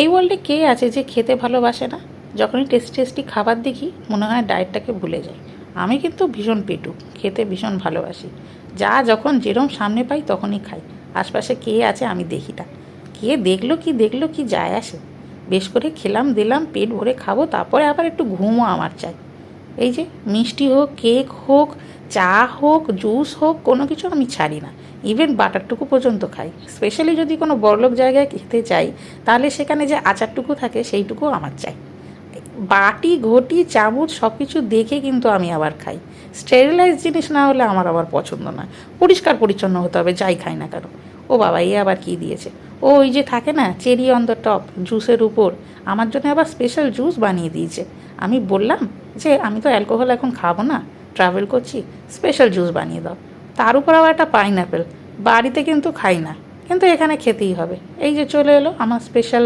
এই ওয়ার্ল্ডে কে আছে যে খেতে ভালোবাসে না? যখনই টেস্টি টেস্টি খাবার দেখি মনে হয় ডায়েটটাকে ভুলে যাই। আমি কিন্তু ভীষণ পেটু, খেতে ভীষণ ভালোবাসি। যা যখন যেরম সামনে পাই তখনই খাই। আশপাশে কে আছে আমি দেখি না। কে দেখলো কি যায় আসে। বেশ করে খেলাম দিলাম, পেট ভরে খাবো, তারপরে আবার একটু ঘুমও আমার চাই। এই যে মিষ্টি হোক, কেক হোক, চা হোক, জুস হোক, কোনো কিছু আমি ছাড়ি না। ইভেন বাটারটুকু পর্যন্ত খাই। স্পেশালি যদি কোনো বড়লোক জায়গায় খেতে চাই, তাহলে সেখানে যে আচারটুকু থাকে সেইটুকুও আমার চাই। বাটি ঘটি চামচ সব কিছু দেখে কিন্তু আমি আবার খাই। স্টেরিলাইজ জিনিস না হলে আমার আবার পছন্দ নয়। পরিষ্কার পরিচ্ছন্ন হতে হবে যাই খাই না কেন। ও বাবা, এ আবার কি দিয়েছে? ও ওই যে থাকে না চেরি অন দ্য টপ জুসের উপর, আমার জন্য আবার স্পেশাল জুস বানিয়ে দিয়েছে। আমি বললাম যে আমি তো অ্যালকোহল এখন খাবো না, ট্রাভেল করছি, স্পেশাল জুস বানিয়ে দাও। তার উপর আবার একটা পাইনঅ্যাপেল। বাড়িতে কিন্তু খাই না, কিন্তু এখানে খেতেই হবে। এই যে চলে এলো আমার স্পেশাল